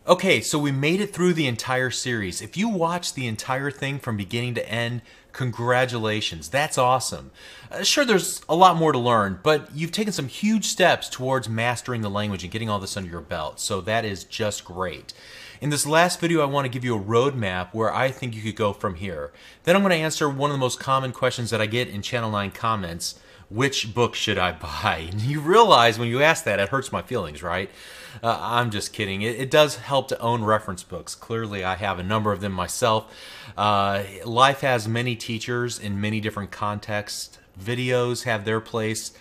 Okay, so we made it through the entire series. If you watched the entire thing from beginning to end, congratulations. That's awesome. Sure, there's a lot more to learn, but you've taken some huge steps towards mastering the language and getting all this under your belt, so that is just great. In this last video, I want to give you a roadmap where I think you could go from here. Then I'm going to answer one of the most common questions that I get in Channel 9 comments. Which book should I buy? And you realize when you ask that, it hurts my feelings, right? I'm just kidding. It does help to own reference books. Clearly, I have a number of them myself. Life has many teachers in many different contexts. Videos have their place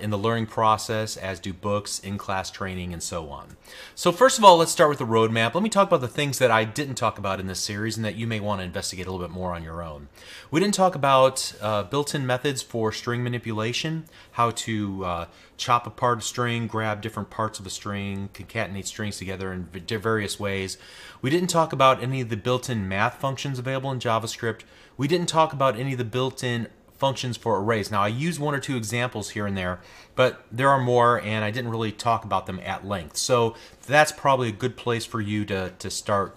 in the learning process, as do books, in-class training, and so on. So first of all, let's start with the roadmap. Let me talk about the things that I didn't talk about in this series and that you may want to investigate a little bit more on your own. We didn't talk about built-in methods for string manipulation, how to chop apart a string, grab different parts of a string, concatenate strings together in various ways. We didn't talk about any of the built-in math functions available in JavaScript. We didn't talk about any of the built-in functions for arrays. Now, I used one or two examples here and there, but there are more, and I didn't really talk about them at length. So that's probably a good place for you to start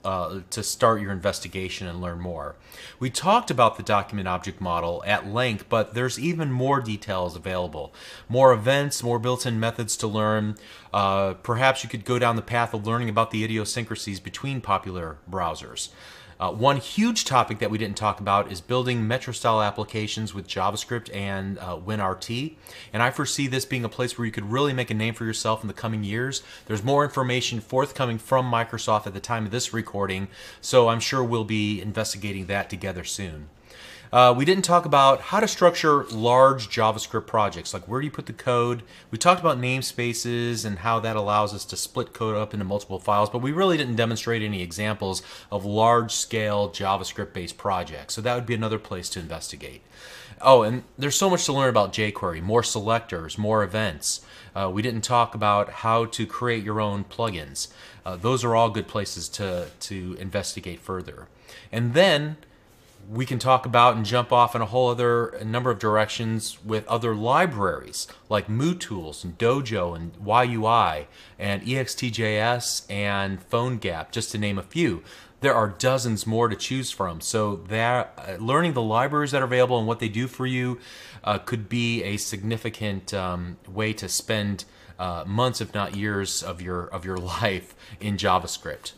your investigation and learn more. We talked about the document object model at length, but there's even more details available. More events, more built-in methods to learn. Perhaps you could go down the path of learning about the idiosyncrasies between popular browsers. One huge topic that we didn't talk about is building Metro-style applications with JavaScript and WinRT. And I foresee this being a place where you could really make a name for yourself in the coming years. There's more information forthcoming from Microsoft at the time of this recording, so I'm sure we'll be investigating that together soon. We didn't talk about how to structure large JavaScript projects, like where do you put the code. We talked about namespaces and how that allows us to split code up into multiple files, but we really didn't demonstrate any examples of large-scale JavaScript-based projects, so that would be another place to investigate. Oh, and there's so much to learn about jQuery, more selectors, more events. We didn't talk about how to create your own plugins. Those are all good places to investigate further. And then we can talk about and jump off in a whole other number of directions with other libraries like MooTools and Dojo and YUI and EXTJS and PhoneGap, just to name a few. There are dozens more to choose from, so learning the libraries that are available and what they do for you could be a significant way to spend months, if not years, of your life in JavaScript.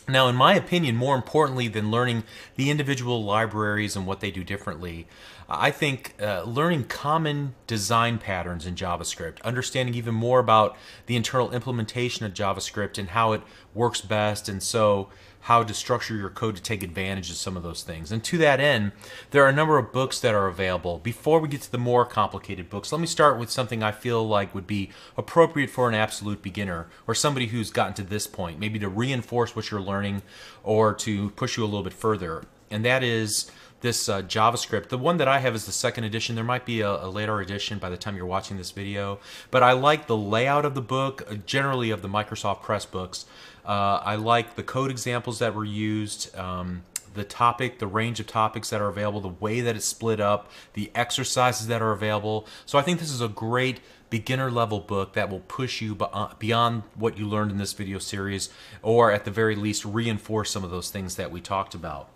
Now, in my opinion, more importantly than learning the individual libraries and what they do differently, I think learning common design patterns in JavaScript, understanding even more about the internal implementation of JavaScript and how it works best, and so how to structure your code to take advantage of some of those things. And to that end, there are a number of books that are available. Before we get to the more complicated books, let me start with something I feel like would be appropriate for an absolute beginner or somebody who's gotten to this point, maybe to reinforce what you're learning or to push you a little bit further. And that is this JavaScript. The one that I have is the second edition. There might be a later edition by the time you're watching this video, but I like the layout of the book, generally of the Microsoft Press books. I like the code examples that were used, the range of topics that are available, the way that it's split up, the exercises that are available. So I think this is a great beginner level book that will push you beyond what you learned in this video series, or at the very least reinforce some of those things that we talked about.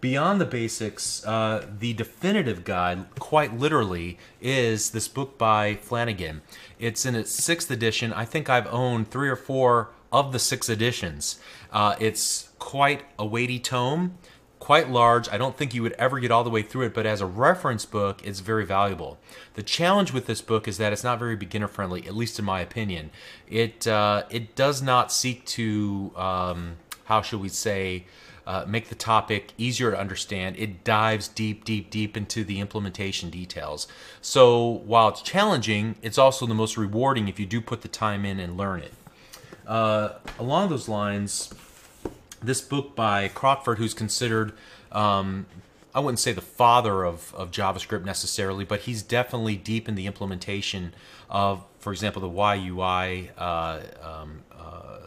Beyond the basics, the definitive guide, quite literally, is this book by Flanagan. It's in its 6th edition. I think I've owned 3 or 4 of the 6 editions. It's quite a weighty tome, quite large. I don't think you would ever get all the way through it, but as a reference book, it's very valuable. The challenge with this book is that it's not very beginner friendly, at least in my opinion. It does not seek to, how should we say, make the topic easier to understand. It dives deep into the implementation details. So while it's challenging, it's also the most rewarding if you do put the time in and learn it. Along those lines, this book by Crockford, who's considered, I wouldn't say the father of JavaScript necessarily, but he's definitely deep in the implementation of, for example, the YUI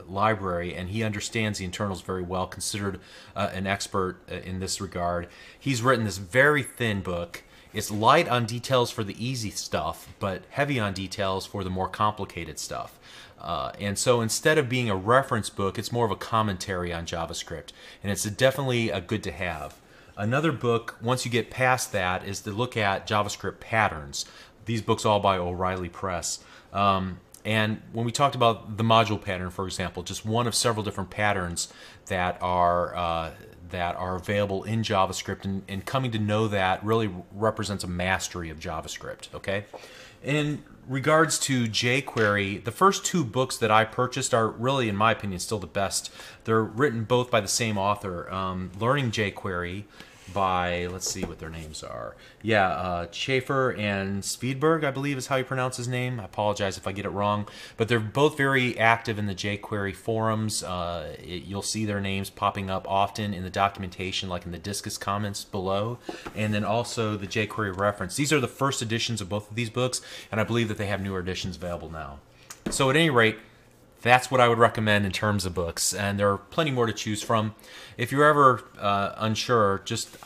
library, and he understands the internals very well, considered an expert in this regard. He's written this very thin book, It's light on details for the easy stuff, but heavy on details for the more complicated stuff. And so instead of being a reference book, it's more of a commentary on JavaScript. And it's definitely a good to have. Another book, once you get past that, is to look at JavaScript patterns. These books all by O'Reilly Press. And when we talked about the module pattern, for example, just one of several different patterns that are available in JavaScript, and coming to know that really represents a mastery of JavaScript. Okay. In regards to jQuery, the first two books that I purchased are really, in my opinion, still the best. They're written both by the same author. Learning jQuery by, let's see what their names are. Yeah, Schaefer and Svedberg, I believe is how you pronounce his name. I apologize if I get it wrong. But they're both very active in the jQuery forums. You'll see their names popping up often in the documentation, like in the Discus comments below. And then also the jQuery reference. These are the first editions of both of these books, and I believe that they have newer editions available now. So at any rate, that's what I would recommend in terms of books, and there are plenty more to choose from. If you're ever unsure, just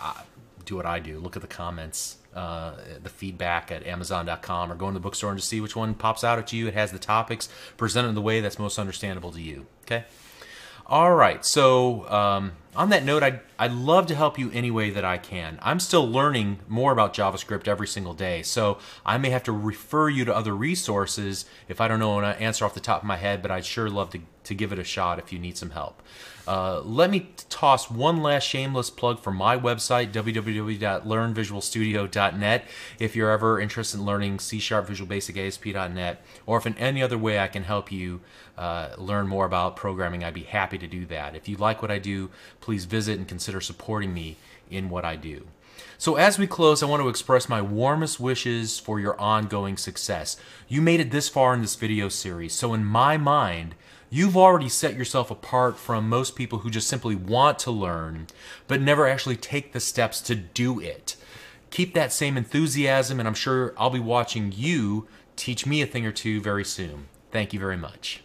do what I do. Look at the comments, the feedback at Amazon.com, or go in the bookstore and just see which one pops out at you. It has the topics presented in the way that's most understandable to you. Okay? All right, so on that note, I'd love to help you any way that I can. I'm still learning more about JavaScript every single day, so I may have to refer you to other resources if I don't know an answer off the top of my head, but I'd sure love to give it a shot if you need some help. Let me toss one last shameless plug for my website, www.learnvisualstudio.net, if you're ever interested in learning C# Visual Basic ASP.NET, or if in any other way I can help you learn more about programming, I'd be happy to do that. If you like what I do, please visit and consider supporting me in what I do. So as we close, I want to express my warmest wishes for your ongoing success. You made it this far in this video series, so in my mind, you've already set yourself apart from most people who just simply want to learn, but never actually take the steps to do it. Keep that same enthusiasm, and I'm sure I'll be watching you teach me a thing or two very soon. Thank you very much.